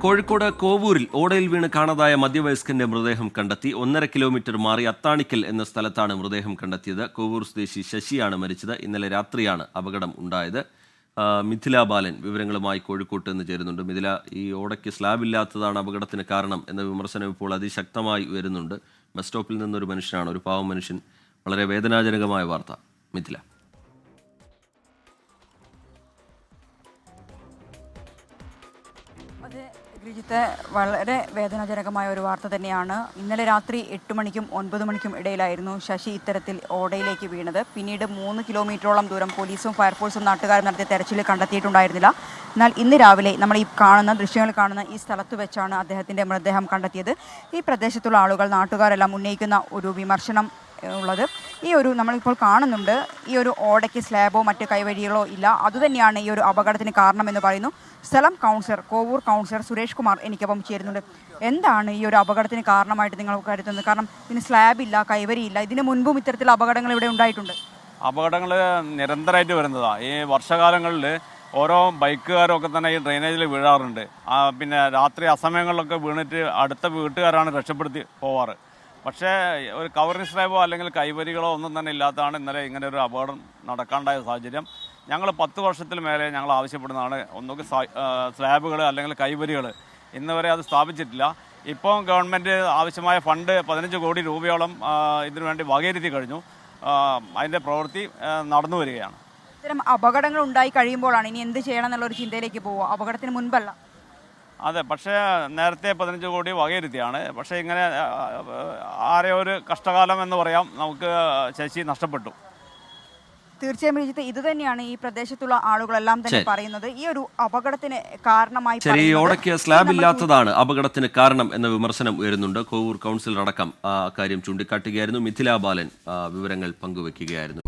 കോഴിക്കോട് കോവൂരിൽ ഓടയിൽ വീണ് കാണാതായ മധ്യവയസ്കന്റെ മൃതദേഹം കണ്ടെത്തി. 1.5 കിലോമീറ്റർ മാറി അത്താണിക്കൽ എന്ന സ്ഥലത്താണ് മൃതദേഹം കണ്ടെത്തിയത്. കോവൂർ സ്വദേശി ശശിയാണ് മരിച്ചത്. ഇന്നലെ രാത്രിയാണ് അപകടം ഉണ്ടായത്. മിഥില ബാലൻ വിവരങ്ങളുമായി കോഴിക്കോട്ട് നിന്ന് ചേരുന്നുണ്ട്. മിഥില, ഈ ഓടയ്ക്ക് സ്ലാബില്ലാത്തതാണ് അപകടത്തിന് കാരണം എന്ന വിമർശനം ഇപ്പോൾ അതിശക്തമായി ഉയരുന്നുണ്ട്. ബസ് സ്റ്റോപ്പിൽ നിന്നൊരു മനുഷ്യനാണ്, ഒരു പാവം മനുഷ്യൻ. വളരെ വേദനാജനകമായ വാർത്ത. മിഥില. ജിത്തെ, വളരെ വേദനാജനകമായ ഒരു വാർത്ത തന്നെയാണ്. ഇന്നലെ രാത്രി 8 മണിക്കും 9 മണിക്കും ഇടയിലായിരുന്നു ശശി ഇത്തരത്തിൽ ഓടയിലേക്ക് വീണത്. പിന്നീട് 3 കിലോമീറ്ററോളം ദൂരം പോലീസും ഫയർഫോഴ്സും നാട്ടുകാരും നടത്തിയ തെരച്ചിൽ കണ്ടെത്തിയിട്ടുണ്ടായിരുന്നില്ല. എന്നാൽ ഇന്ന് രാവിലെ നമ്മൾ ഈ ദൃശ്യങ്ങൾ കാണുന്ന ഈ സ്ഥലത്ത് വെച്ചാണ് അദ്ദേഹത്തിൻ്റെ മൃതദേഹം കണ്ടെത്തിയത്. ഈ പ്രദേശത്തുള്ള ആളുകൾ, നാട്ടുകാരെല്ലാം ഉന്നയിക്കുന്ന ഒരു വിമർശനം ഉള്ളത്, നമ്മളിപ്പോൾ കാണുന്നുണ്ട്, ഈ ഒരു ഓടയ്ക്ക് സ്ലാബോ മറ്റ് കൈവഴികളോ ഇല്ല. അതുതന്നെയാണ് ഈ ഒരു അപകടത്തിന് കാരണമെന്ന് പറയുന്നു. സ്ഥലം കൗൺസിലർ, കോവൂർ കൗൺസിലർ സുരേഷ് കുമാർ എനിക്കൊപ്പം ചേരുന്നുണ്ട്. എന്താണ് ഈ ഒരു അപകടത്തിന് കാരണമായിട്ട് നിങ്ങൾ കരുതുന്നത്? കാരണം ഇതിന് സ്ലാബില്ല, കൈവരിയില്ല. ഇതിന് മുൻപും ഇത്തരത്തിലുള്ള അപകടങ്ങൾ ഇവിടെ ഉണ്ടായിട്ടുണ്ട്. അപകടങ്ങൾ നിരന്തരമായിട്ട് വരുന്നതാണ്. ഈ വർഷകാലങ്ങളിൽ ഓരോ ബൈക്കുകാരൊക്കെ തന്നെ ഈ ഡ്രെയിനേജിൽ വീഴാറുണ്ട്. പിന്നെ രാത്രി അസമയങ്ങളിലൊക്കെ വീണിട്ട് അടുത്ത വീട്ടുകാരാണ് രക്ഷപ്പെടുത്തി പോവാറ്. പക്ഷേ ഒരു കവറിംഗ് സ്ലാബോ അല്ലെങ്കിൽ കൈവരികളോ ഒന്നും തന്നെ ഇല്ലാത്തതാണ് ഇന്നലെ ഇങ്ങനെ ഒരു അപകടം നടക്കാണ്ടായ സാഹചര്യം. ഞങ്ങൾ 10 വർഷത്തിൽ മേലെ ഞങ്ങൾ ആവശ്യപ്പെടുന്നതാണ് ഒന്നുകിൽ സ്ലാബുകൾ അല്ലെങ്കിൽ കൈവരികൾ. ഇന്ന് വരെ അത് സ്ഥാപിച്ചിട്ടില്ല. ഇപ്പോൾ ഗവൺമെൻറ് ആവശ്യമായ ഫണ്ട് 15 കോടി രൂപയോളം ഇതിനു വേണ്ടി വകയിരുത്തി കഴിഞ്ഞു. അതിൻ്റെ പ്രവൃത്തി നടന്നു വരികയാണ്. ഇത്തരം അപകടങ്ങൾ ഉണ്ടായി കഴിയുമ്പോഴാണ് ഇനി എന്ത് ചെയ്യണം എന്നുള്ളൊരു ചിന്തയിലേക്ക് പോവുക, അപകടത്തിന് മുൻപല്ല. അതെ, പക്ഷേ നേരത്തെ 15 കോടി വകയിരുത്തിയാണ്. പക്ഷേ ഇങ്ങനെ ആരെയോ ഒരു കഷ്ടകാലം എന്ന് പറയാം, നമുക്ക് ശശി നഷ്ടപ്പെട്ടു. തീർച്ചയായും ജിത്ത്, ഇത് തന്നെയാണ് ഈ പ്രദേശത്തുള്ള ആളുകളെല്ലാം തന്നെ പറയുന്നത്. ഈ ഒരു അപകടത്തിന് കാരണമായി ഓടയ്ക്ക് സ്ലാബ് ഇല്ലാത്തതാണ് അപകടത്തിന് കാരണം എന്ന വിമർശനം ഉയരുന്നുണ്ട്. കോവൂർ കൗൺസിലർ അടക്കം കാര്യം ചൂണ്ടിക്കാട്ടുകയായിരുന്നു. മിഥില ബാലൻ വിവരങ്ങൾ പങ്കുവെക്കുകയായിരുന്നു.